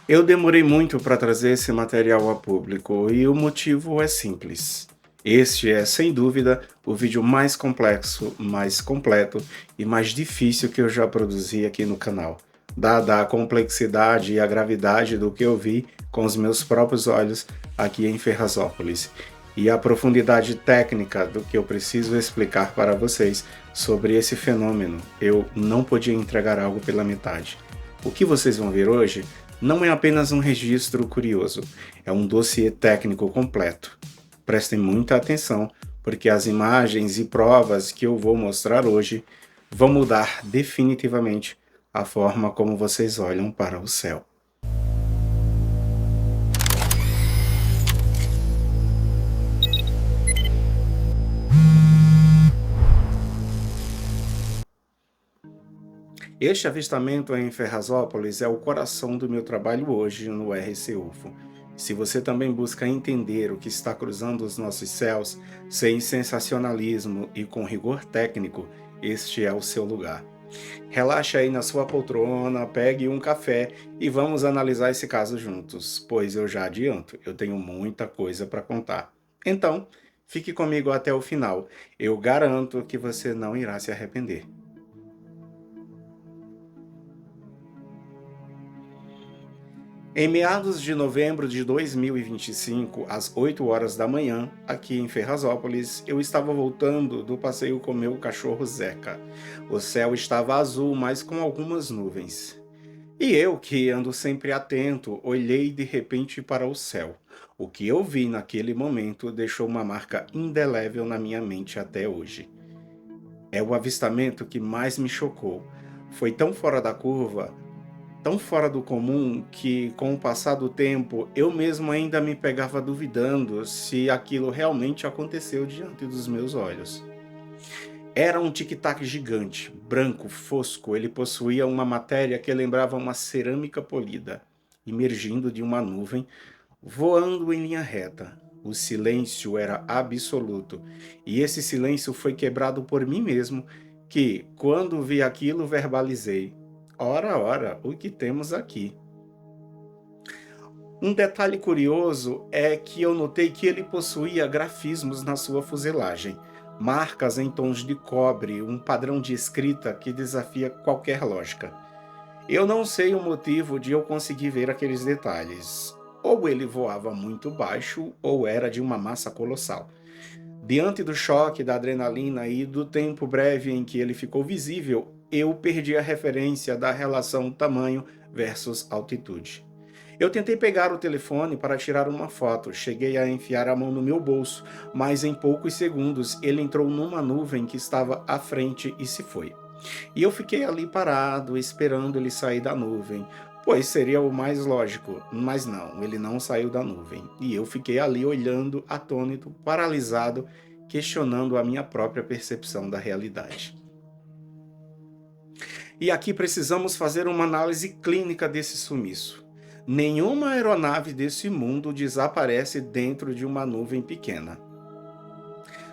Eu demorei muito para trazer esse material a público e o motivo é simples. Este é, sem dúvida, o vídeo mais complexo, mais completo e mais difícil que eu já produzi aqui no canal, dada a complexidade e a gravidade do que eu vi com os meus próprios olhos aqui em Ferrazópolis e a profundidade técnica do que eu preciso explicar para vocês sobre esse fenômeno. Eu não podia entregar algo pela metade. O que vocês vão ver hoje não é apenas um registro curioso, é um dossiê técnico completo. Prestem muita atenção, porque as imagens e provas que eu vou mostrar hoje vão mudar definitivamente a forma como vocês olham para o céu. Este avistamento em Ferrazópolis é o coração do meu trabalho hoje no RC UFO. Se você também busca entender o que está cruzando os nossos céus sem sensacionalismo e com rigor técnico, este é o seu lugar. Relaxe aí na sua poltrona, pegue um café e vamos analisar esse caso juntos, pois eu já adianto, eu tenho muita coisa para contar. Então, fique comigo até o final. Eu garanto que você não irá se arrepender. Em meados de novembro de 2025, às 8 horas da manhã, aqui em Ferrazópolis, eu estava voltando do passeio com meu cachorro Zeca. O céu estava azul, mas com algumas nuvens. E eu, que ando sempre atento, olhei de repente para o céu. O que eu vi naquele momento deixou uma marca indelével na minha mente até hoje. É o avistamento que mais me chocou. Foi tão fora da curva, tão fora do comum que, com o passar do tempo, eu mesmo ainda me pegava duvidando se aquilo realmente aconteceu diante dos meus olhos. Era um tic-tac gigante, branco, fosco. Ele possuía uma matéria que lembrava uma cerâmica polida, emergindo de uma nuvem, voando em linha reta. O silêncio era absoluto, e esse silêncio foi quebrado por mim mesmo, que, quando vi aquilo, verbalizei: ora, ora, o que temos aqui? Um detalhe curioso é que eu notei que ele possuía grafismos na sua fuselagem, marcas em tons de cobre, um padrão de escrita que desafia qualquer lógica. Eu não sei o motivo de eu conseguir ver aqueles detalhes. Ou ele voava muito baixo, ou era de uma massa colossal. Diante do choque, da adrenalina e do tempo breve em que ele ficou visível, eu perdi a referência da relação tamanho versus altitude. Eu tentei pegar o telefone para tirar uma foto, cheguei a enfiar a mão no meu bolso, mas em poucos segundos ele entrou numa nuvem que estava à frente e se foi. E eu fiquei ali parado, esperando ele sair da nuvem, pois seria o mais lógico, mas não, ele não saiu da nuvem. E eu fiquei ali olhando, atônito, paralisado, questionando a minha própria percepção da realidade. E aqui precisamos fazer uma análise clínica desse sumiço. Nenhuma aeronave desse mundo desaparece dentro de uma nuvem pequena.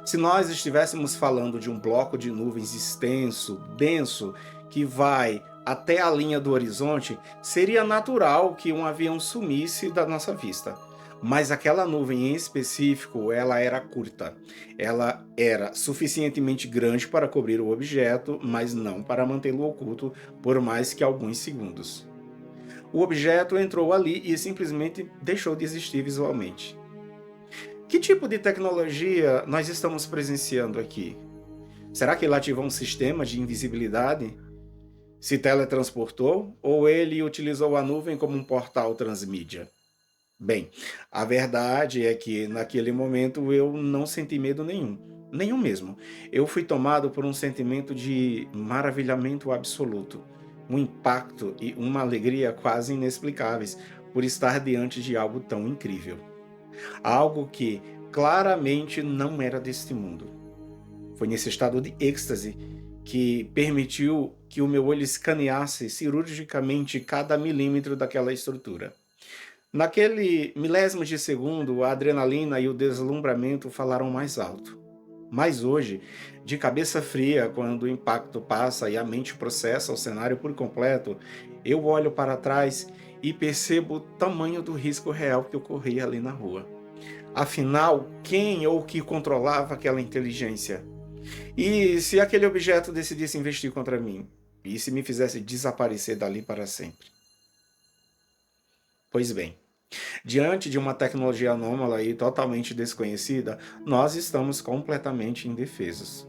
Se nós estivéssemos falando de um bloco de nuvens extenso, denso, que vai até a linha do horizonte, seria natural que um avião sumisse da nossa vista. Mas aquela nuvem em específico, ela era curta. Ela era suficientemente grande para cobrir o objeto, mas não para mantê-lo oculto por mais que alguns segundos. O objeto entrou ali e simplesmente deixou de existir visualmente. Que tipo de tecnologia nós estamos presenciando aqui? Será que ele ativou um sistema de invisibilidade? Se teletransportou ou ele utilizou a nuvem como um portal transmídia? Bem, a verdade é que naquele momento eu não senti medo nenhum, nenhum mesmo. Eu fui tomado por um sentimento de maravilhamento absoluto, um impacto e uma alegria quase inexplicáveis por estar diante de algo tão incrível. Algo que claramente não era deste mundo. Foi nesse estado de êxtase que permitiu que o meu olho escaneasse cirurgicamente cada milímetro daquela estrutura. Naquele milésimo de segundo, a adrenalina e o deslumbramento falaram mais alto. Mas hoje, de cabeça fria, quando o impacto passa e a mente processa o cenário por completo, eu olho para trás e percebo o tamanho do risco real que ocorria ali na rua. Afinal, quem ou que controlava aquela inteligência? E se aquele objeto decidisse investir contra mim? E se me fizesse desaparecer dali para sempre? Pois bem, diante de uma tecnologia anômala e totalmente desconhecida, nós estamos completamente indefesos.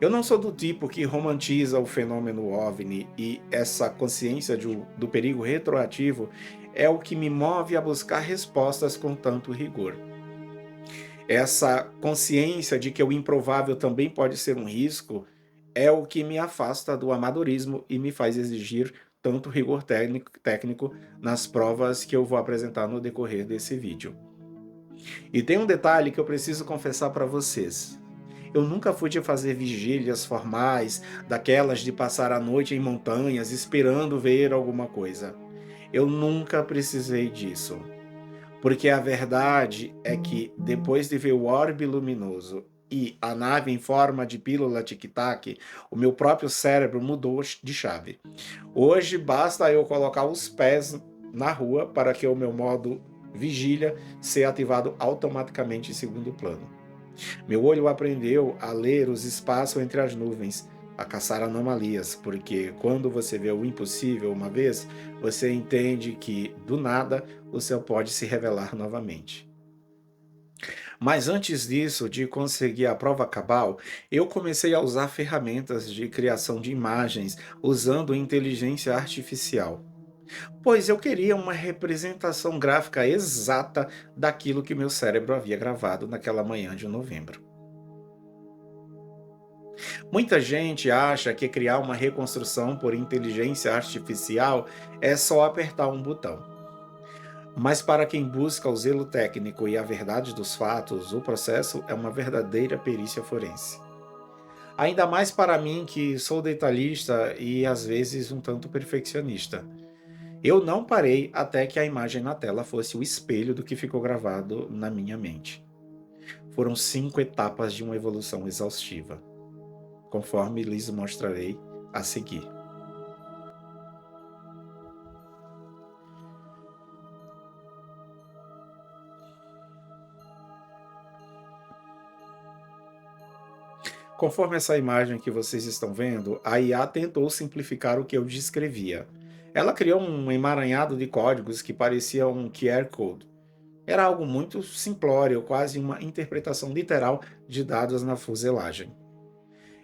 Eu não sou do tipo que romantiza o fenômeno OVNI e essa consciência do perigo retroativo é o que me move a buscar respostas com tanto rigor. Essa consciência de que o improvável também pode ser um risco é o que me afasta do amadorismo e me faz exigir tanto rigor técnico nas provas que eu vou apresentar no decorrer desse vídeo. E tem um detalhe que eu preciso confessar para vocês. Eu nunca fui de fazer vigílias formais, daquelas de passar a noite em montanhas esperando ver alguma coisa. Eu nunca precisei disso. Porque a verdade é que, depois de ver o orbe luminoso e a nave em forma de pílula tic-tac, o meu próprio cérebro mudou de chave. Hoje basta eu colocar os pés na rua para que o meu modo vigília seja ativado automaticamente em segundo plano. Meu olho aprendeu a ler os espaços entre as nuvens, a caçar anomalias, porque quando você vê o impossível uma vez, você entende que, do nada, o céu pode se revelar novamente. Mas antes disso, de conseguir a prova cabal, eu comecei a usar ferramentas de criação de imagens usando inteligência artificial. Pois eu queria uma representação gráfica exata daquilo que meu cérebro havia gravado naquela manhã de novembro. Muita gente acha que criar uma reconstrução por inteligência artificial é só apertar um botão. Mas para quem busca o zelo técnico e a verdade dos fatos, o processo é uma verdadeira perícia forense. Ainda mais para mim que sou detalhista e às vezes um tanto perfeccionista. Eu não parei até que a imagem na tela fosse o espelho do que ficou gravado na minha mente. Foram 5 etapas de uma evolução exaustiva, conforme lhes mostrarei a seguir. Conforme essa imagem que vocês estão vendo, a IA tentou simplificar o que eu descrevia. Ela criou um emaranhado de códigos que parecia um QR Code. Era algo muito simplório, quase uma interpretação literal de dados na fuselagem.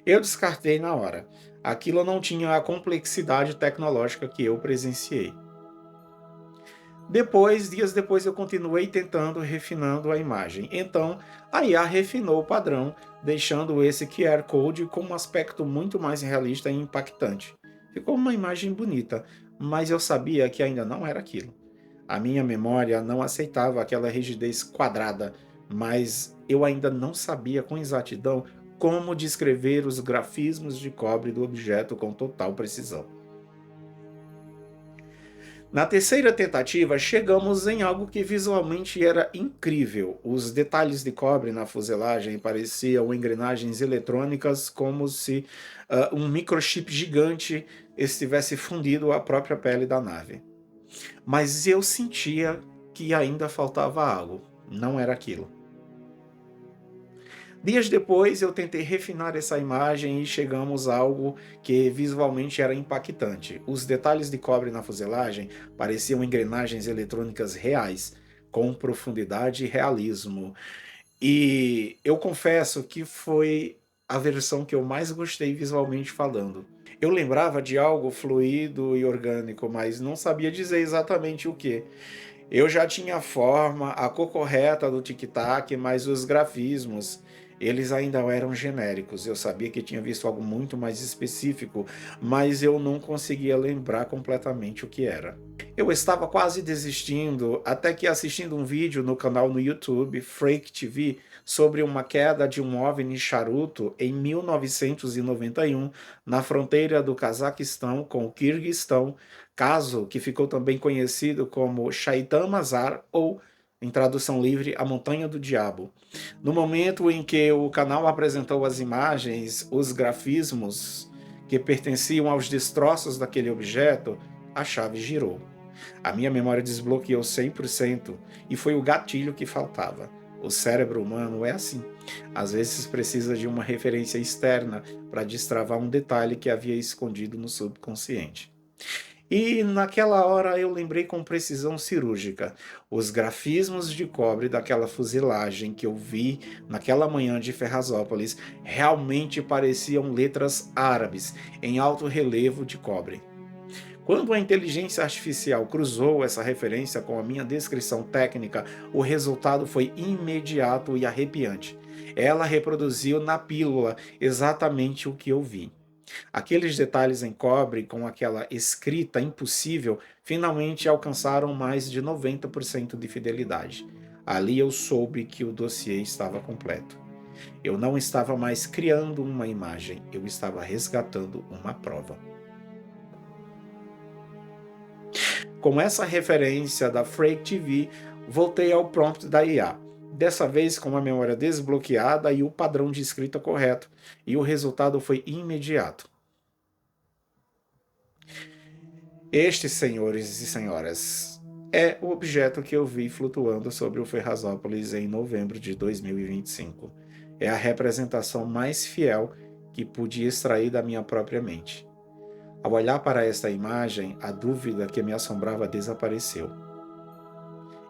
Eu descartei na hora. Aquilo não tinha a complexidade tecnológica que eu presenciei. Dias depois, eu continuei tentando, refinando a imagem. Então, a IA refinou o padrão, deixando esse QR Code com um aspecto muito mais realista e impactante. Ficou uma imagem bonita, mas eu sabia que ainda não era aquilo. A minha memória não aceitava aquela rigidez quadrada, mas eu ainda não sabia com exatidão como descrever os grafismos de cobre do objeto com total precisão. Na terceira tentativa, chegamos em algo que visualmente era incrível. Os detalhes de cobre na fuselagem pareciam engrenagens eletrônicas, como se um microchip gigante estivesse fundido à própria pele da nave. Mas eu sentia que ainda faltava algo. Não era aquilo. Dias depois, eu tentei refinar essa imagem e chegamos a algo que visualmente era impactante. Os detalhes de cobre na fuselagem pareciam engrenagens eletrônicas reais, com profundidade e realismo. E eu confesso que foi a versão que eu mais gostei visualmente falando. Eu lembrava de algo fluido e orgânico, mas não sabia dizer exatamente o que. Eu já tinha a forma, a cor correta do tic-tac, mas os grafismos, eles ainda eram genéricos. Eu sabia que tinha visto algo muito mais específico, mas eu não conseguia lembrar completamente o que era. Eu estava quase desistindo, até que assistindo um vídeo no canal no YouTube, Freak TV, sobre uma queda de um OVNI charuto em 1991, na fronteira do Cazaquistão com o Quirguistão, caso que ficou também conhecido como Shaitan Mazar ou, em tradução livre, a Montanha do Diabo. No momento em que o canal apresentou as imagens, os grafismos que pertenciam aos destroços daquele objeto, a chave girou. A minha memória desbloqueou 100% e foi o gatilho que faltava. O cérebro humano é assim. Às vezes precisa de uma referência externa para destravar um detalhe que havia escondido no subconsciente. E naquela hora eu lembrei com precisão cirúrgica os grafismos de cobre daquela fuselagem que eu vi naquela manhã de Ferrazópolis realmente pareciam letras árabes em alto relevo de cobre. Quando a inteligência artificial cruzou essa referência com a minha descrição técnica, o resultado foi imediato e arrepiante. Ela reproduziu na pílula exatamente o que eu vi. Aqueles detalhes em cobre com aquela escrita impossível finalmente alcançaram mais de 90% de fidelidade. Ali eu soube que o dossiê estava completo. Eu não estava mais criando uma imagem, eu estava resgatando uma prova. Com essa referência da Freak TV, voltei ao prompt da IA. Dessa vez com a memória desbloqueada e o padrão de escrita correto, e o resultado foi imediato. Este, senhores e senhoras, é o objeto que eu vi flutuando sobre o Ferrazópolis em novembro de 2025. É a representação mais fiel que pude extrair da minha própria mente. Ao olhar para esta imagem, a dúvida que me assombrava desapareceu.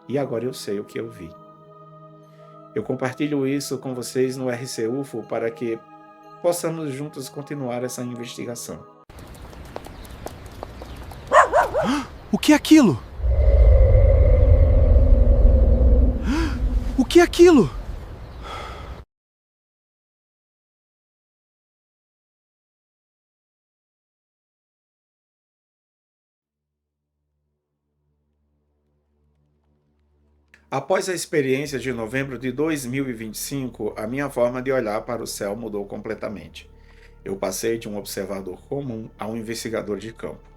E agora eu sei o que eu vi. Eu compartilho isso com vocês no RC UFO para que possamos juntos continuar essa investigação. O que é aquilo? O que é aquilo? Após a experiência de novembro de 2025, a minha forma de olhar para o céu mudou completamente. Eu passei de um observador comum a um investigador de campo.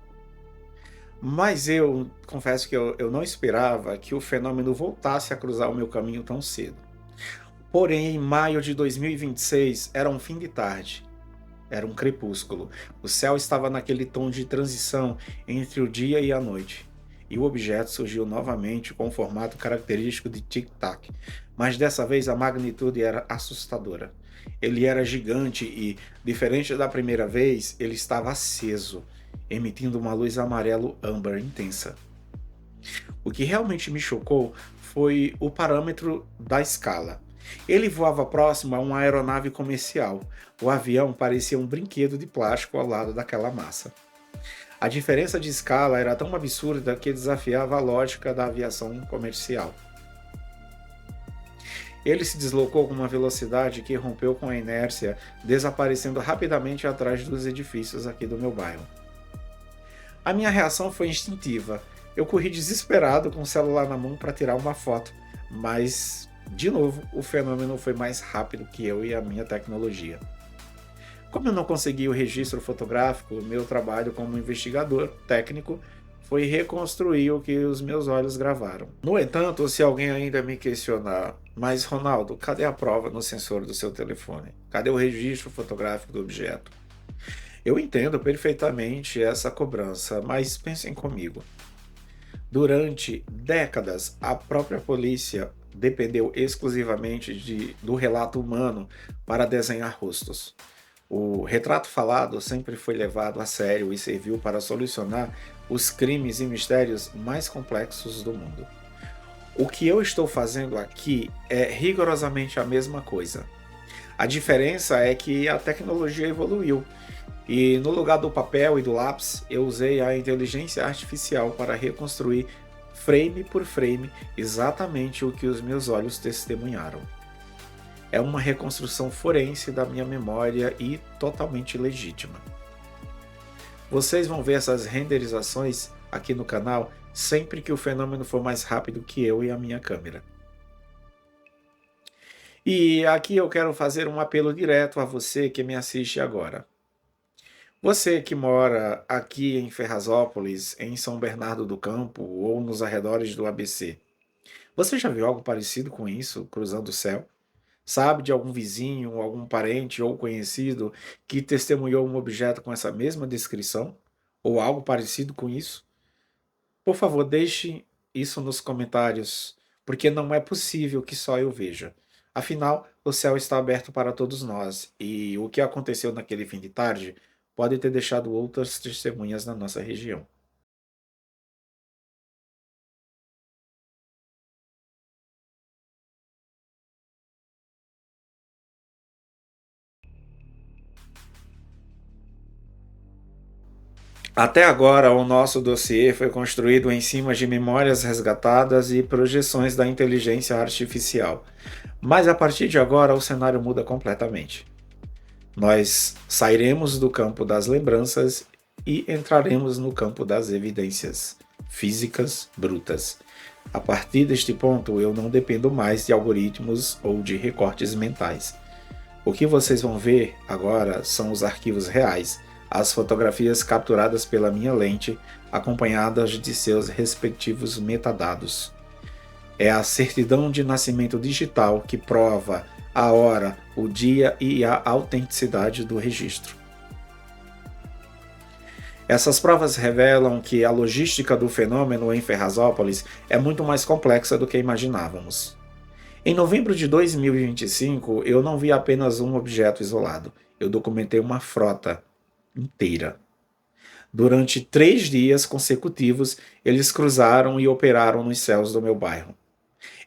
Mas eu confesso que eu não esperava que o fenômeno voltasse a cruzar o meu caminho tão cedo. Porém, em maio de 2026, era um fim de tarde. Era um crepúsculo. O céu estava naquele tom de transição entre o dia e a noite. E o objeto surgiu novamente com o formato característico de tic-tac, mas dessa vez a magnitude era assustadora. Ele era gigante e, diferente da primeira vez, ele estava aceso, emitindo uma luz amarelo-âmbar intensa. O que realmente me chocou foi o parâmetro da escala. Ele voava próximo a uma aeronave comercial. O avião parecia um brinquedo de plástico ao lado daquela massa. A diferença de escala era tão absurda que desafiava a lógica da aviação comercial. Ele se deslocou com uma velocidade que rompeu com a inércia, desaparecendo rapidamente atrás dos edifícios aqui do meu bairro. A minha reação foi instintiva. Eu corri desesperado com o celular na mão para tirar uma foto, mas, de novo, o fenômeno foi mais rápido que eu e a minha tecnologia. Como eu não consegui o registro fotográfico, meu trabalho como investigador técnico foi reconstruir o que os meus olhos gravaram. No entanto, se alguém ainda me questionar, mas Ronaldo, cadê a prova no sensor do seu telefone? Cadê o registro fotográfico do objeto? Eu entendo perfeitamente essa cobrança, mas pensem comigo. Durante décadas, a própria polícia dependeu exclusivamente do relato humano para desenhar rostos. O retrato falado sempre foi levado a sério e serviu para solucionar os crimes e mistérios mais complexos do mundo. O que eu estou fazendo aqui é rigorosamente a mesma coisa. A diferença é que a tecnologia evoluiu e, no lugar do papel e do lápis, eu usei a inteligência artificial para reconstruir frame por frame exatamente o que os meus olhos testemunharam. É uma reconstrução forense da minha memória e totalmente legítima. Vocês vão ver essas renderizações aqui no canal sempre que o fenômeno for mais rápido que eu e a minha câmera. E aqui eu quero fazer um apelo direto a você que me assiste agora. Você que mora aqui em Ferrazópolis, em São Bernardo do Campo ou nos arredores do ABC, você já viu algo parecido com isso cruzando o céu? Sabe de algum vizinho, algum parente ou conhecido que testemunhou um objeto com essa mesma descrição? Ou algo parecido com isso? Por favor, deixe isso nos comentários, porque não é possível que só eu veja. Afinal, o céu está aberto para todos nós, e o que aconteceu naquele fim de tarde pode ter deixado outras testemunhas na nossa região. Até agora, o nosso dossiê foi construído em cima de memórias resgatadas e projeções da inteligência artificial. Mas a partir de agora, o cenário muda completamente. Nós sairemos do campo das lembranças e entraremos no campo das evidências físicas brutas. A partir deste ponto, eu não dependo mais de algoritmos ou de recortes mentais. O que vocês vão ver agora são os arquivos reais, as fotografias capturadas pela minha lente, acompanhadas de seus respectivos metadados. É a certidão de nascimento digital que prova a hora, o dia e a autenticidade do registro. Essas provas revelam que a logística do fenômeno em Ferrazópolis é muito mais complexa do que imaginávamos. Em novembro de 2025, eu não vi apenas um objeto isolado, eu documentei uma frota inteira. Durante 3 dias consecutivos, eles cruzaram e operaram nos céus do meu bairro.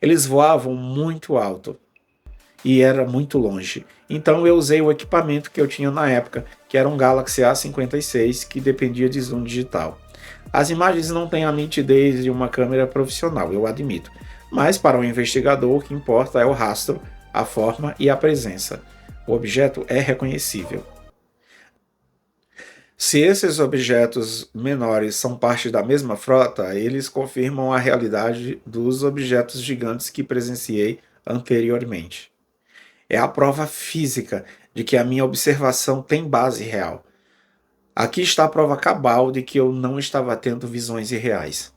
Eles voavam muito alto e era muito longe. Então eu usei o equipamento que eu tinha na época, que era um Galaxy A56 que dependia de zoom digital. As imagens não têm a nitidez de uma câmera profissional, eu admito, mas para o investigador o que importa é o rastro, a forma e a presença. O objeto é reconhecível. Se esses objetos menores são parte da mesma frota, eles confirmam a realidade dos objetos gigantes que presenciei anteriormente. É a prova física de que a minha observação tem base real. Aqui está a prova cabal de que eu não estava tendo visões irreais.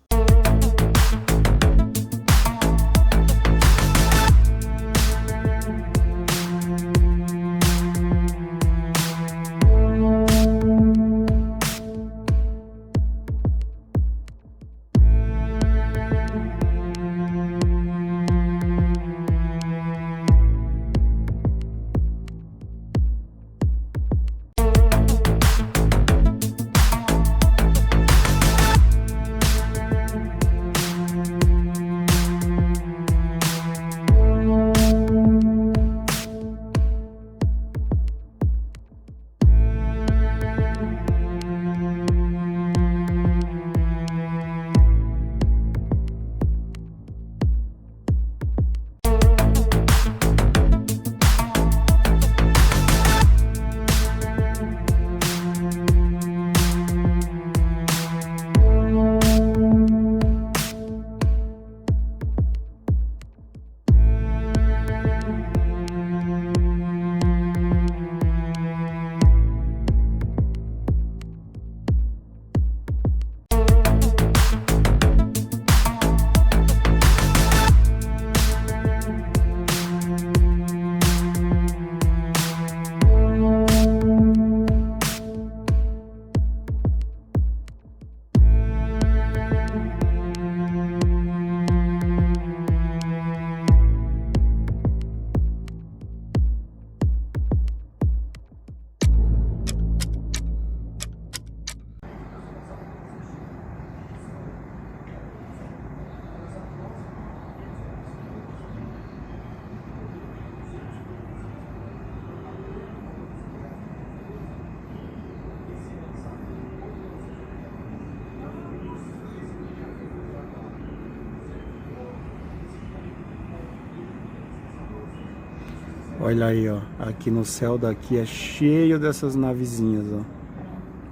Olha aí, ó. Aqui no céu daqui é cheio dessas navezinhas, ó.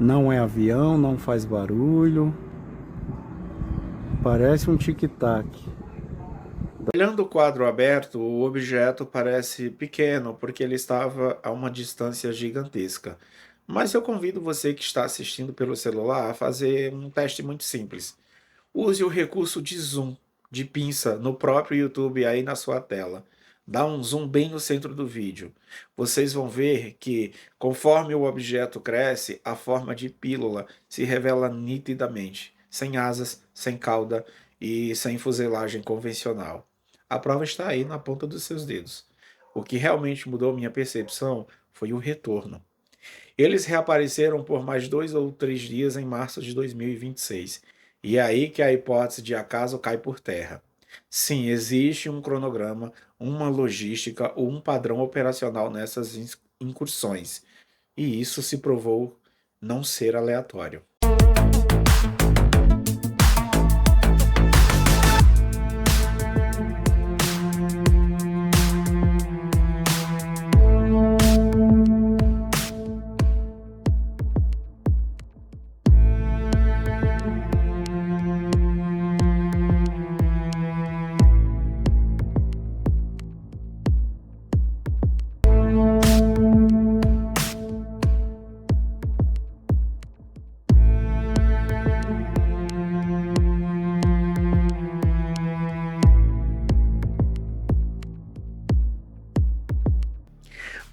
Não é avião, não faz barulho. Parece um tic-tac. Olhando o quadro aberto, o objeto parece pequeno porque ele estava a uma distância gigantesca. Mas eu convido você que está assistindo pelo celular a fazer um teste muito simples. Use o recurso de zoom, de pinça, no próprio YouTube aí na sua tela. Dá um zoom bem no centro do vídeo. Vocês vão ver que, conforme o objeto cresce, a forma de pílula se revela nitidamente. sem asas, sem cauda e sem fuselagem convencional. A prova está aí na ponta dos seus dedos. O que realmente mudou minha percepção foi o retorno. Eles reapareceram por mais 2 ou 3 dias em março de 2026. E é aí que a hipótese de acaso cai por terra. Sim, existe um cronograma, uma logística ou um padrão operacional nessas incursões. E isso se provou não ser aleatório.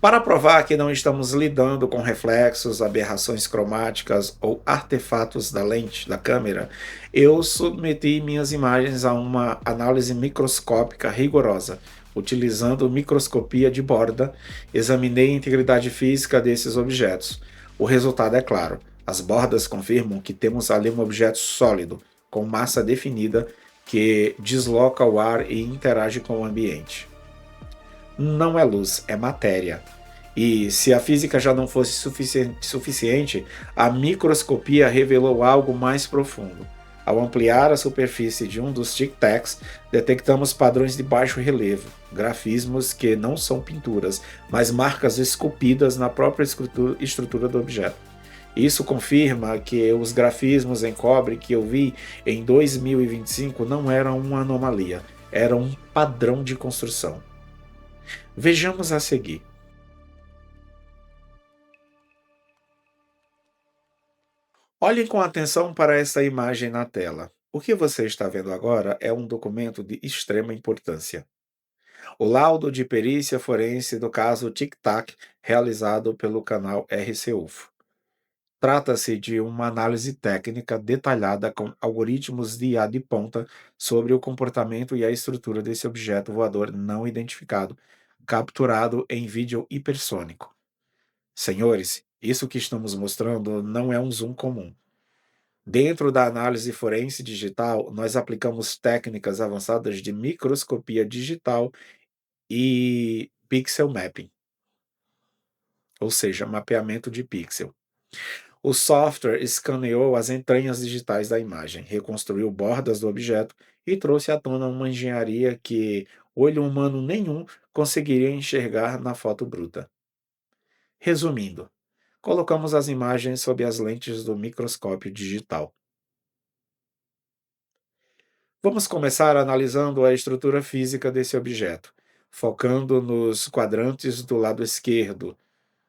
Para provar que não estamos lidando com reflexos, aberrações cromáticas ou artefatos da lente da câmera, eu submeti minhas imagens a uma análise microscópica rigorosa. Utilizando microscopia de borda, examinei a integridade física desses objetos. O resultado é claro: as bordas confirmam que temos ali um objeto sólido, com massa definida, que desloca o ar e interage com o ambiente. Não é luz, é matéria. E se a física já não fosse suficiente, a microscopia revelou algo mais profundo. Ao ampliar a superfície de um dos tic-tacs, detectamos padrões de baixo relevo, grafismos que não são pinturas, mas marcas esculpidas na própria estrutura do objeto. Isso confirma que os grafismos em cobre que eu vi em 2025 não eram uma anomalia, eram um padrão de construção. Vejamos a seguir. Olhem com atenção para essa imagem na tela. O que você está vendo agora é um documento de extrema importância. O laudo de perícia forense do caso Tic Tac, realizado pelo canal RC UFO. Trata-se de uma análise técnica detalhada com algoritmos de IA de ponta sobre o comportamento e a estrutura desse objeto voador não identificado, capturado em vídeo hipersônico. Senhores, isso que estamos mostrando não é um zoom comum. Dentro da análise forense digital, nós aplicamos técnicas avançadas de microscopia digital e pixel mapping, ou seja, mapeamento de pixel. O software escaneou as entranhas digitais da imagem, reconstruiu bordas do objeto e trouxe à tona uma engenharia que olho humano nenhum conseguiria enxergar na foto bruta. Resumindo, colocamos as imagens sob as lentes do microscópio digital. Vamos começar analisando a estrutura física desse objeto, focando nos quadrantes do lado esquerdo.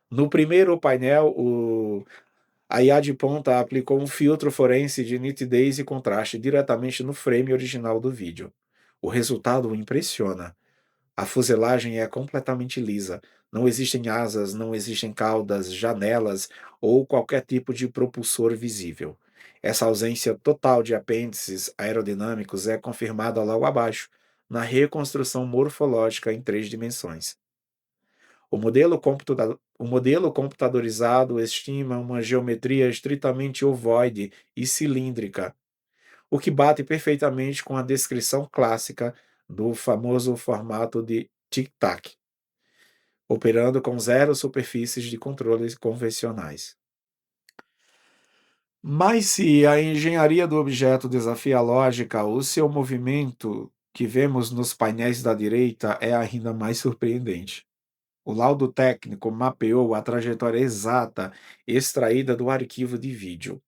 No primeiro painel, a IA de ponta aplicou um filtro forense de nitidez e contraste diretamente no frame original do vídeo. O resultado impressiona. A fuselagem é completamente lisa. Não existem asas, não existem caudas, janelas ou qualquer tipo de propulsor visível. Essa ausência total de apêndices aerodinâmicos é confirmada logo abaixo, na reconstrução morfológica em 3 dimensões. O modelo computadorizado estima uma geometria estritamente ovoide e cilíndrica, o que bate perfeitamente com a descrição clássica do famoso formato de tic-tac, operando com zero superfícies de controles convencionais. Mas se a engenharia do objeto desafia a lógica, o seu movimento, que vemos nos painéis da direita, é ainda mais surpreendente. O laudo técnico mapeou a trajetória exata extraída do arquivo de vídeo.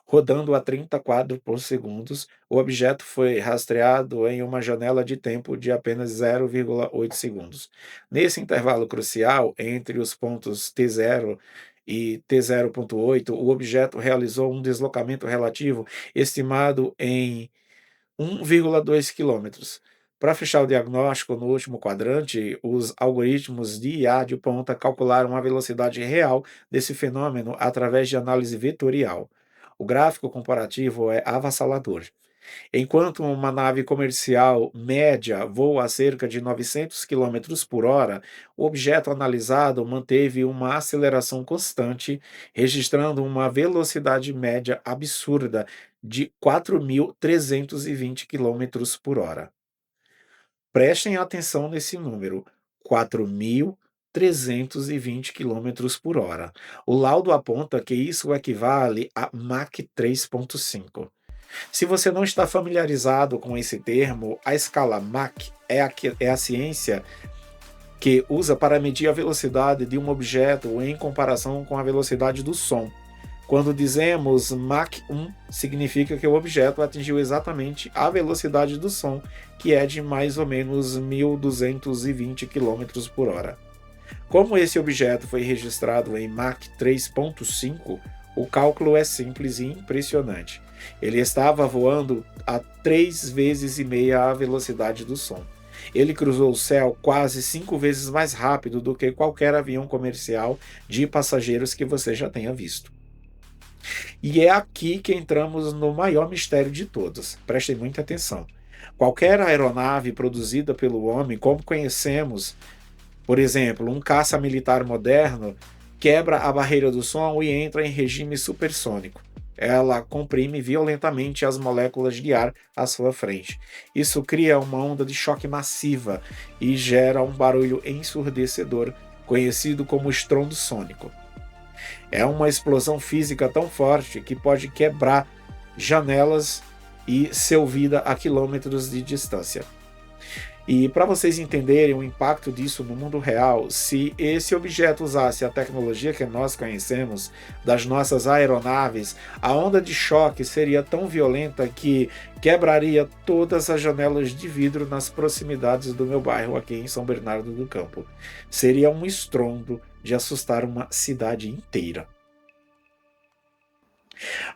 Rodando a 30 quadros por segundo, o objeto foi rastreado em uma janela de tempo de apenas 0,8 segundos. Nesse intervalo crucial, entre os pontos T0 e T0.8, o objeto realizou um deslocamento relativo estimado em 1,2 quilômetros. Para fechar o diagnóstico no último quadrante, os algoritmos de IA de ponta calcularam a velocidade real desse fenômeno através de análise vetorial. O gráfico comparativo é avassalador. Enquanto uma nave comercial média voa a cerca de 900 quilômetros por hora, o objeto analisado manteve uma aceleração constante, registrando uma velocidade média absurda de 4.320 quilômetros por hora. Prestem atenção nesse número: 4.320 quilômetros por hora. O laudo aponta que isso equivale a Mach 3.5. Se você não está familiarizado com esse termo, a escala Mach é a ciência que usa para medir a velocidade de um objeto em comparação com a velocidade do som. Quando dizemos Mach 1, significa que o objeto atingiu exatamente a velocidade do som, que é de mais ou menos 1.220 km por hora. Como esse objeto foi registrado em Mach 3.5, o cálculo é simples e impressionante. Ele estava voando a 3 vezes e meia a velocidade do som. Ele cruzou o céu quase 5 vezes mais rápido do que qualquer avião comercial de passageiros que você já tenha visto. E é aqui que entramos no maior mistério de todos. Prestem muita atenção. Qualquer aeronave produzida pelo homem, como conhecemos, por exemplo, um caça militar moderno, quebra a barreira do som e entra em regime supersônico. Ela comprime violentamente as moléculas de ar à sua frente. Isso cria uma onda de choque massiva e gera um barulho ensurdecedor, conhecido como estrondo sônico. É uma explosão física tão forte que pode quebrar janelas e ser ouvida a quilômetros de distância. E para vocês entenderem o impacto disso no mundo real, se esse objeto usasse a tecnologia que nós conhecemos das nossas aeronaves, a onda de choque seria tão violenta que quebraria todas as janelas de vidro nas proximidades do meu bairro aqui em São Bernardo do Campo. Seria um estrondo de assustar uma cidade inteira.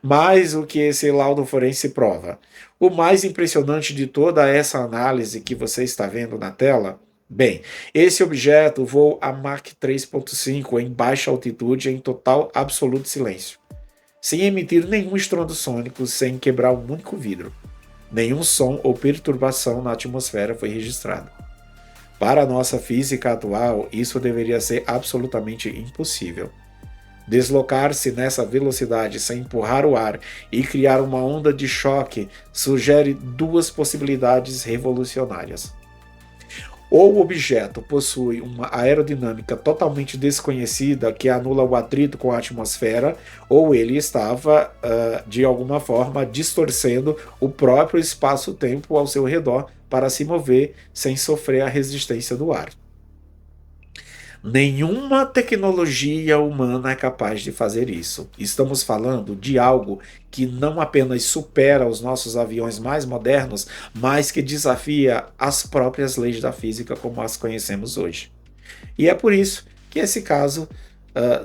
Mas o que esse laudo forense prova? O mais impressionante de toda essa análise que você está vendo na tela, bem, esse objeto voa a Mach 3.5 em baixa altitude em total absoluto silêncio, sem emitir nenhum estrondo sônico, sem quebrar um único vidro. Nenhum som ou perturbação na atmosfera foi registrado. Para a nossa física atual, isso deveria ser absolutamente impossível. Deslocar-se nessa velocidade sem empurrar o ar e criar uma onda de choque sugere duas possibilidades revolucionárias. Ou o objeto possui uma aerodinâmica totalmente desconhecida que anula o atrito com a atmosfera, ou ele estava, de alguma forma, distorcendo o próprio espaço-tempo ao seu redor para se mover sem sofrer a resistência do ar. Nenhuma tecnologia humana é capaz de fazer isso. Estamos falando de algo que não apenas supera os nossos aviões mais modernos, mas que desafia as próprias leis da física como as conhecemos hoje. E é por isso que esse caso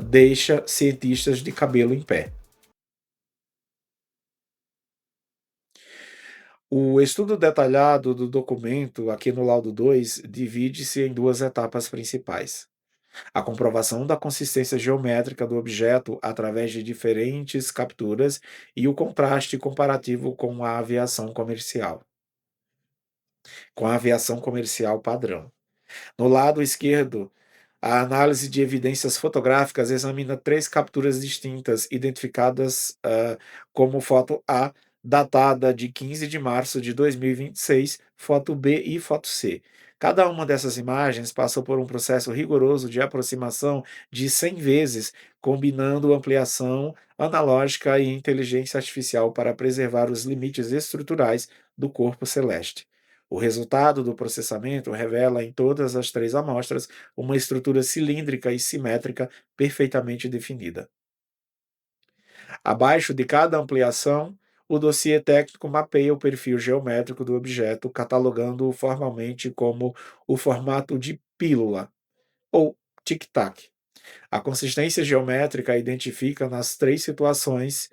deixa cientistas de cabelo em pé. O estudo detalhado do documento, aqui no laudo 2, divide-se em duas etapas principais: a comprovação da consistência geométrica do objeto através de diferentes capturas e o contraste comparativo com a aviação comercial padrão. No lado esquerdo, a análise de evidências fotográficas examina 3 capturas distintas, identificadas como foto A, datada de 15 de março de 2026, foto B e foto C. Cada uma dessas imagens passou por um processo rigoroso de aproximação de 100 vezes, combinando ampliação analógica e inteligência artificial para preservar os limites estruturais do corpo celeste. O resultado do processamento revela em todas as 3 amostras uma estrutura cilíndrica e simétrica perfeitamente definida. Abaixo de cada ampliação, o dossiê técnico mapeia o perfil geométrico do objeto, catalogando-o formalmente como o formato de pílula, ou tic-tac. A consistência geométrica identifica nas 3 situações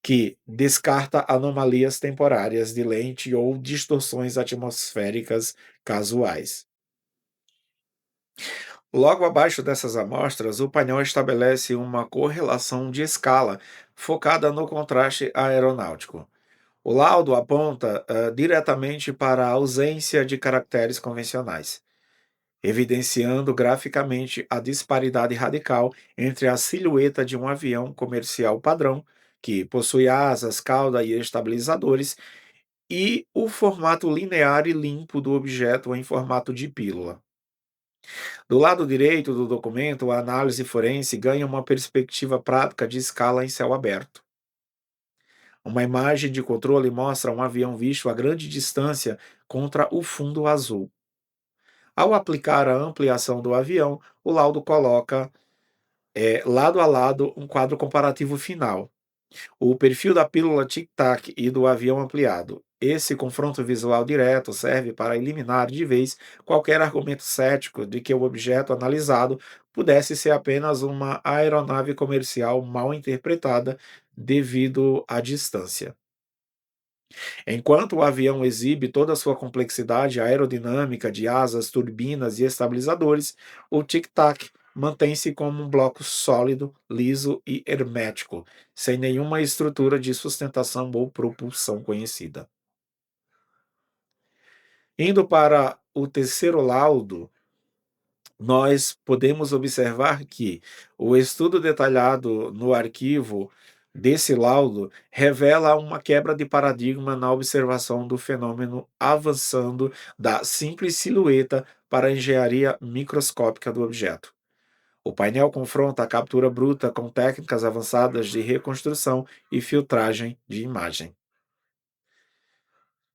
que descarta anomalias temporárias de lente ou distorções atmosféricas casuais. Logo abaixo dessas amostras, o painel estabelece uma correlação de escala focada no contraste aeronáutico. O laudo aponta diretamente para a ausência de caracteres convencionais, evidenciando graficamente a disparidade radical entre a silhueta de um avião comercial padrão, que possui asas, cauda e estabilizadores, e o formato linear e limpo do objeto em formato de pílula. Do lado direito do documento, a análise forense ganha uma perspectiva prática de escala em céu aberto. Uma imagem de controle mostra um avião visto a grande distância contra o fundo azul. Ao aplicar a ampliação do avião, o laudo coloca lado a lado um quadro comparativo final. O perfil da pílula tic-tac e do avião ampliado. Esse confronto visual direto serve para eliminar de vez qualquer argumento cético de que o objeto analisado pudesse ser apenas uma aeronave comercial mal interpretada devido à distância. Enquanto o avião exibe toda a sua complexidade aerodinâmica de asas, turbinas e estabilizadores, o tic-tac mantém-se como um bloco sólido, liso e hermético, sem nenhuma estrutura de sustentação ou propulsão conhecida. Indo para o terceiro laudo, nós podemos observar que o estudo detalhado no arquivo desse laudo revela uma quebra de paradigma na observação do fenômeno, avançando da simples silhueta para a engenharia microscópica do objeto. O painel confronta a captura bruta com técnicas avançadas de reconstrução e filtragem de imagem.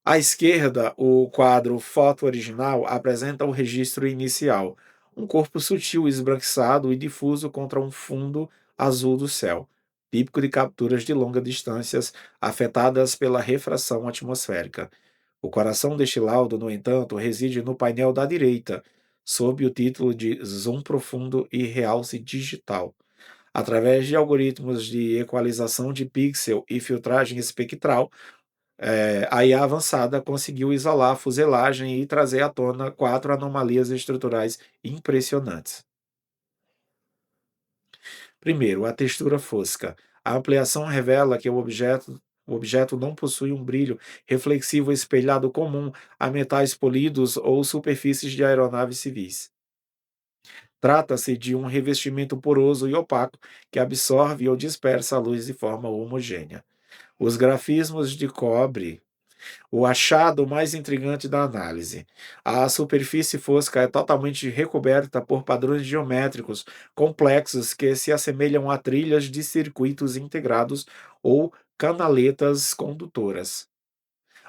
À esquerda, o quadro Foto Original apresenta o registro inicial, um corpo sutil, esbranquiçado e difuso contra um fundo azul do céu, típico de capturas de longa distâncias afetadas pela refração atmosférica. O coração deste laudo, no entanto, reside no painel da direita, sob o título de Zoom Profundo e Realce Digital. Através de algoritmos de equalização de pixel e filtragem espectral, a IA avançada conseguiu isolar a fuselagem e trazer à tona 4 anomalias estruturais impressionantes. Primeiro, a textura fosca. A ampliação revela que o objeto não possui um brilho reflexivo espelhado comum a metais polidos ou superfícies de aeronaves civis. Trata-se de um revestimento poroso e opaco que absorve ou dispersa a luz de forma homogênea. Os grafismos de cobre, o achado mais intrigante da análise. A superfície fosca é totalmente recoberta por padrões geométricos complexos que se assemelham a trilhas de circuitos integrados ou canaletas condutoras.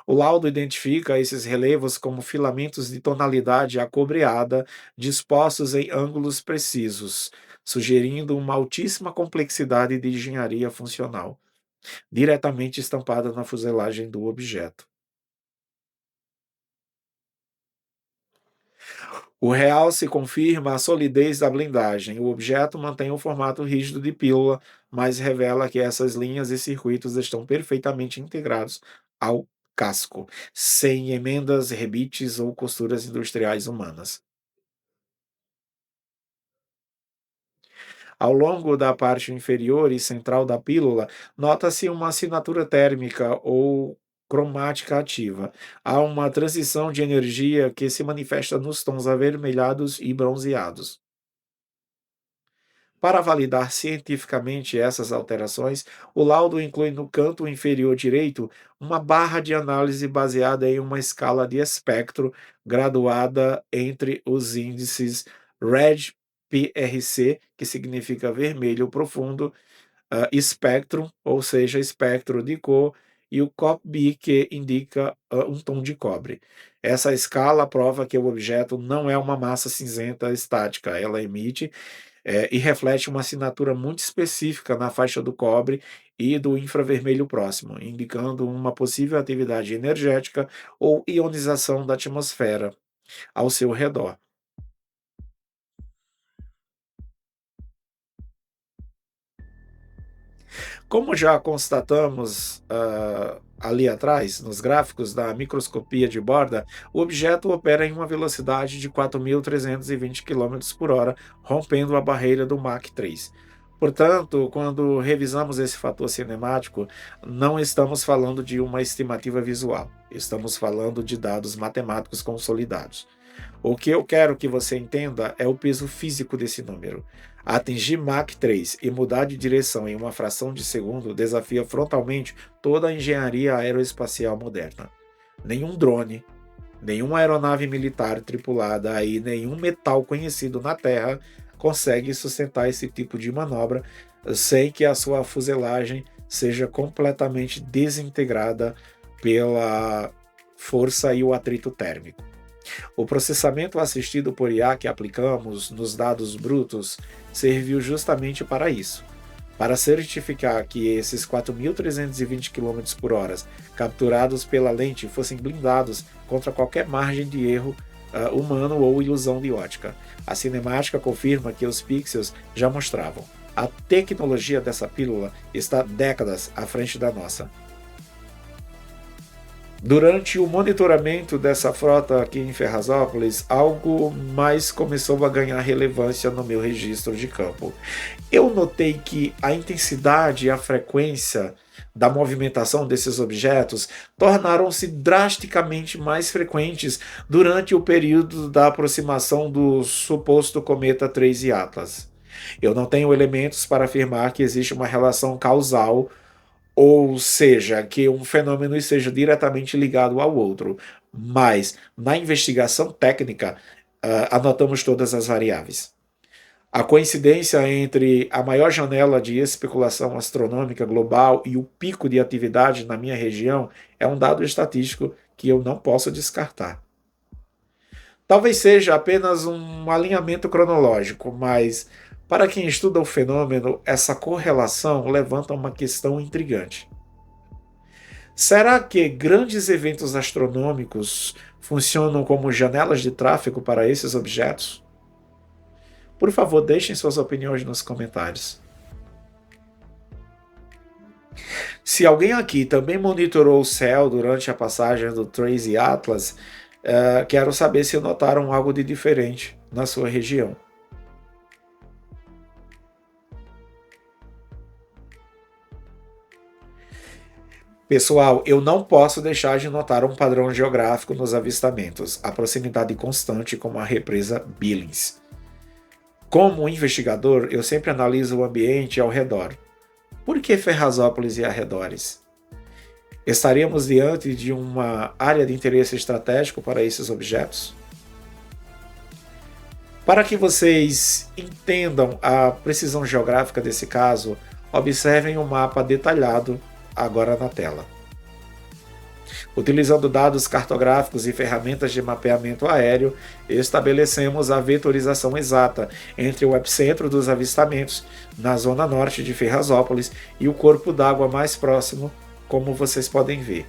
O laudo identifica esses relevos como filamentos de tonalidade acobreada dispostos em ângulos precisos, sugerindo uma altíssima complexidade de engenharia funcional, diretamente estampada na fuselagem do objeto. O realce confirma a solidez da blindagem. O objeto mantém o formato rígido de pílula, mas revela que essas linhas e circuitos estão perfeitamente integrados ao casco, sem emendas, rebites ou costuras industriais humanas. Ao longo da parte inferior e central da pílula, nota-se uma assinatura térmica ou cromática ativa. Há uma transição de energia que se manifesta nos tons avermelhados e bronzeados. Para validar cientificamente essas alterações, o laudo inclui no canto inferior direito uma barra de análise baseada em uma escala de espectro graduada entre os índices RED-PRC, que significa vermelho profundo, Spectrum, ou seja, espectro de cor, e o COP-B, que indica um tom de cobre. Essa escala prova que o objeto não é uma massa cinzenta estática, ela emite e reflete uma assinatura muito específica na faixa do cobre e do infravermelho próximo, indicando uma possível atividade energética ou ionização da atmosfera ao seu redor. Como já constatamos ali atrás, nos gráficos da microscopia de borda, o objeto opera em uma velocidade de 4.320 km por hora, rompendo a barreira do Mach 3. Portanto, quando revisamos esse fator cinemático, não estamos falando de uma estimativa visual, estamos falando de dados matemáticos consolidados. O que eu quero que você entenda é o peso físico desse número. Atingir Mach 3 e mudar de direção em uma fração de segundo desafia frontalmente toda a engenharia aeroespacial moderna. Nenhum drone, nenhuma aeronave militar tripulada e nenhum metal conhecido na Terra consegue sustentar esse tipo de manobra sem que a sua fuselagem seja completamente desintegrada pela força e o atrito térmico. O processamento assistido por IA que aplicamos nos dados brutos serviu justamente para isso, para certificar que esses 4.320 km por hora capturados pela lente fossem blindados contra qualquer margem de erro humano ou ilusão de ótica. A cinemática confirma que os pixels já mostravam. A tecnologia dessa pílula está décadas à frente da nossa. Durante o monitoramento dessa frota aqui em Ferrazópolis, algo mais começou a ganhar relevância no meu registro de campo. Eu notei que a intensidade e a frequência da movimentação desses objetos tornaram-se drasticamente mais frequentes durante o período da aproximação do suposto cometa 3I Atlas. Eu não tenho elementos para afirmar que existe uma relação causal, ou seja, que um fenômeno esteja diretamente ligado ao outro, mas na investigação técnica anotamos todas as variáveis. A coincidência entre a maior janela de especulação astronômica global e o pico de atividade na minha região é um dado estatístico que eu não posso descartar. Talvez seja apenas um alinhamento cronológico, mas para quem estuda o fenômeno, essa correlação levanta uma questão intrigante. Será que grandes eventos astronômicos funcionam como janelas de tráfego para esses objetos? Por favor, deixem suas opiniões nos comentários. Se alguém aqui também monitorou o céu durante a passagem do 3I Atlas, quero saber se notaram algo de diferente na sua região. Pessoal, eu não posso deixar de notar um padrão geográfico nos avistamentos, a proximidade constante com a represa Billings. Como investigador, eu sempre analiso o ambiente ao redor. Por que Ferrazópolis e arredores? Estaríamos diante de uma área de interesse estratégico para esses objetos? Para que vocês entendam a precisão geográfica desse caso, observem o mapa detalhado agora na tela. Utilizando dados cartográficos e ferramentas de mapeamento aéreo, estabelecemos a vetorização exata entre o epicentro dos avistamentos, na zona norte de Ferrazópolis, e o corpo d'água mais próximo, como vocês podem ver.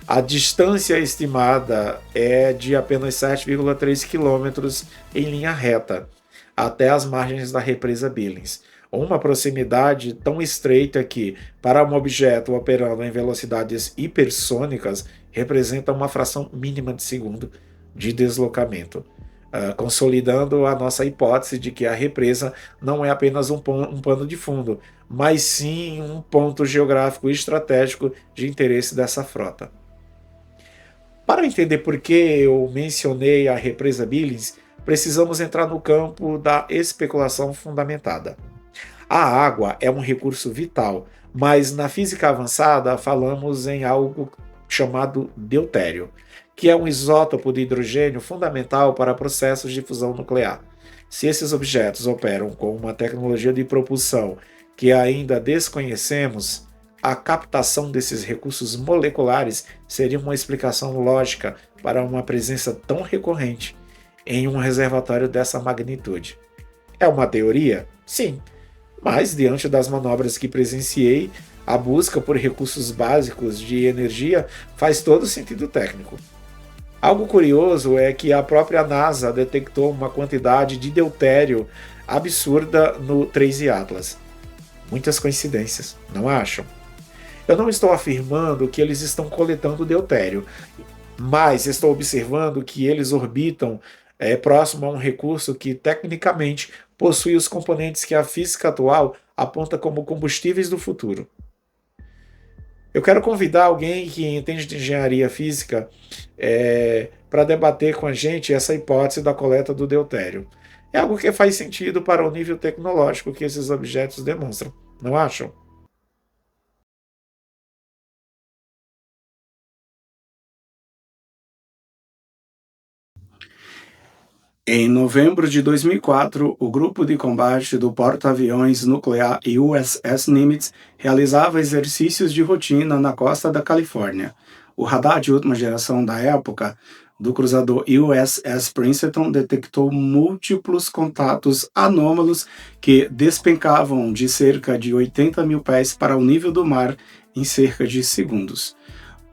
A distância estimada é de apenas 7,3 km em linha reta, até as margens da represa Billings. Uma proximidade tão estreita que, para um objeto operando em velocidades hipersônicas, representa uma fração mínima de segundo de deslocamento, consolidando a nossa hipótese de que a represa não é apenas um pano de fundo, mas sim um ponto geográfico estratégico de interesse dessa frota. Para entender por que eu mencionei a represa Billings, precisamos entrar no campo da especulação fundamentada. A água é um recurso vital, mas na física avançada falamos em algo chamado deutério, que é um isótopo de hidrogênio fundamental para processos de fusão nuclear. Se esses objetos operam com uma tecnologia de propulsão que ainda desconhecemos, a captação desses recursos moleculares seria uma explicação lógica para uma presença tão recorrente em um reservatório dessa magnitude. É uma teoria? Sim. Mas, diante das manobras que presenciei, a busca por recursos básicos de energia faz todo sentido técnico. Algo curioso é que a própria NASA detectou uma quantidade de deutério absurda no 3I Atlas. Muitas coincidências, não acham? Eu não estou afirmando que eles estão coletando deutério, mas estou observando que eles orbitam próximo a um recurso que tecnicamente possui os componentes que a física atual aponta como combustíveis do futuro. Eu quero convidar alguém que entende de engenharia física para debater com a gente essa hipótese da coleta do deutério. É algo que faz sentido para o nível tecnológico que esses objetos demonstram, não acham? Em novembro de 2004, o grupo de combate do porta-aviões nuclear USS Nimitz realizava exercícios de rotina na costa da Califórnia. O radar de última geração da época do cruzador USS Princeton detectou múltiplos contatos anômalos que despencavam de cerca de 80 mil pés para o nível do mar em cerca de segundos.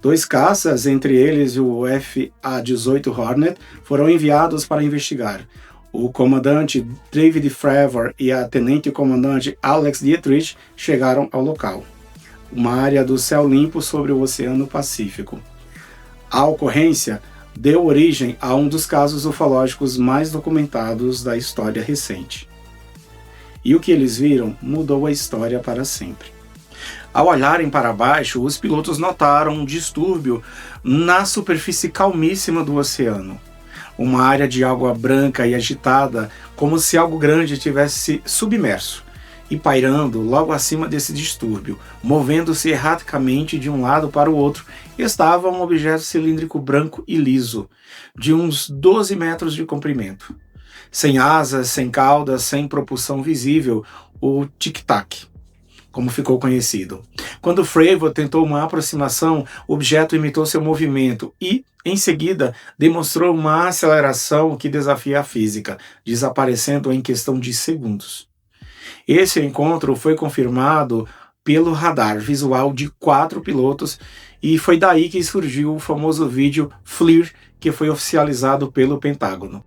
2 caças, entre eles o FA-18 Hornet, foram enviados para investigar. O comandante David Fravor e a tenente-comandante Alex Dietrich chegaram ao local, uma área do céu limpo sobre o Oceano Pacífico. A ocorrência deu origem a um dos casos ufológicos mais documentados da história recente. E o que eles viram mudou a história para sempre. Ao olharem para baixo, os pilotos notaram um distúrbio na superfície calmíssima do oceano. Uma área de água branca e agitada, como se algo grande tivesse submerso, e pairando logo acima desse distúrbio, movendo-se erraticamente de um lado para o outro, estava um objeto cilíndrico branco e liso, de uns 12 metros de comprimento. Sem asas, sem cauda, sem propulsão visível, o tic-tac, como ficou conhecido. Quando Fravor tentou uma aproximação, o objeto imitou seu movimento e, em seguida, demonstrou uma aceleração que desafia a física, desaparecendo em questão de segundos. Esse encontro foi confirmado pelo radar visual de 4 pilotos e foi daí que surgiu o famoso vídeo FLIR, que foi oficializado pelo Pentágono.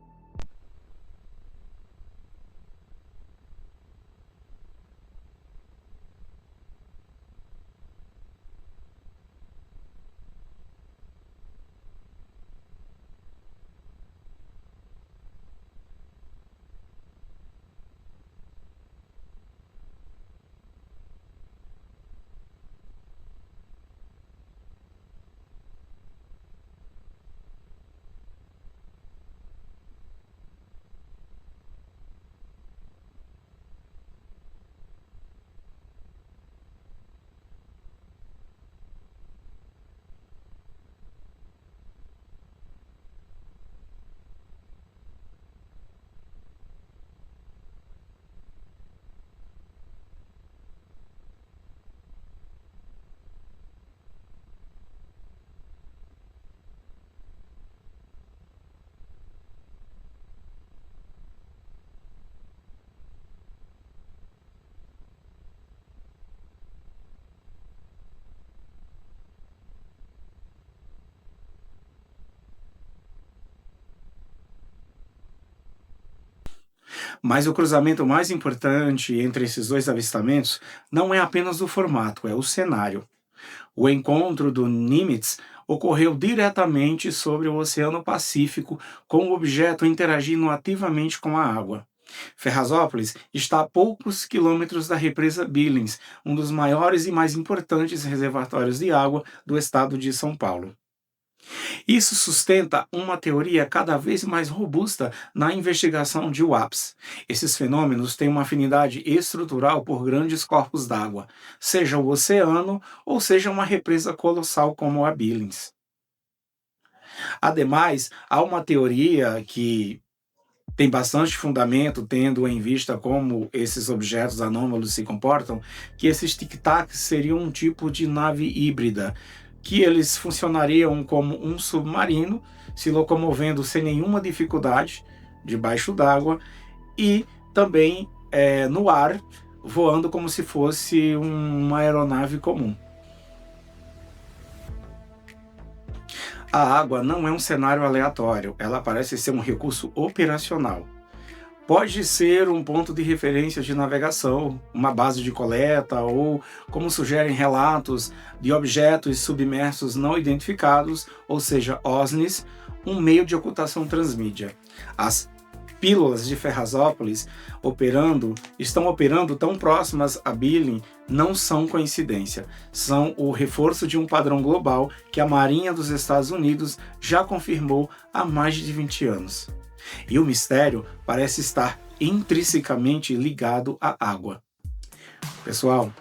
Mas o cruzamento mais importante entre esses 2 avistamentos não é apenas o formato, é o cenário. O encontro do Nimitz ocorreu diretamente sobre o Oceano Pacífico, com o objeto interagindo ativamente com a água. Ferrazópolis está a poucos quilômetros da represa Billings, um dos maiores e mais importantes reservatórios de água do estado de São Paulo. Isso sustenta uma teoria cada vez mais robusta na investigação de WAPs. Esses fenômenos têm uma afinidade estrutural por grandes corpos d'água, seja o oceano ou seja uma represa colossal como a Billings. Ademais, há uma teoria que tem bastante fundamento, tendo em vista como esses objetos anômalos se comportam, que esses tic-tacs seriam um tipo de nave híbrida, que eles funcionariam como um submarino, se locomovendo sem nenhuma dificuldade debaixo d'água e também no ar, voando como se fosse uma aeronave comum. A água não é um cenário aleatório, ela parece ser um recurso operacional. Pode ser um ponto de referência de navegação, uma base de coleta ou, como sugerem relatos, de objetos submersos não identificados, ou seja, OSNIs, um meio de ocultação transmídia. As pílulas de Ferrazópolis estão operando tão próximas a Billing não são coincidência, são o reforço de um padrão global que a Marinha dos Estados Unidos já confirmou há mais de 20 anos. E o mistério parece estar intrinsecamente ligado à água. Pessoal,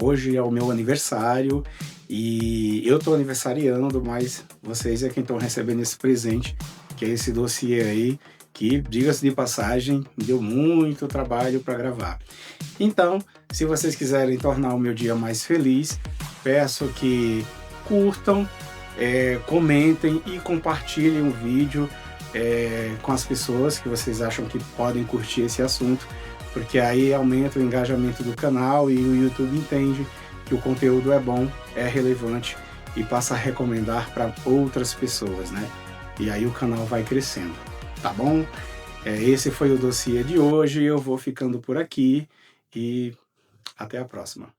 hoje é o meu aniversário e eu estou aniversariando, mas vocês é quem estão recebendo esse presente, que é esse dossiê aí, que, diga-se de passagem, deu muito trabalho para gravar. Então, se vocês quiserem tornar o meu dia mais feliz, peço que curtam, comentem e compartilhem o vídeo com as pessoas que vocês acham que podem curtir esse assunto, porque aí aumenta o engajamento do canal e o YouTube entende que o conteúdo é bom, é relevante e passa a recomendar para outras pessoas, né? E aí o canal vai crescendo, tá bom? Esse foi o dossiê de hoje, eu vou ficando por aqui e até a próxima.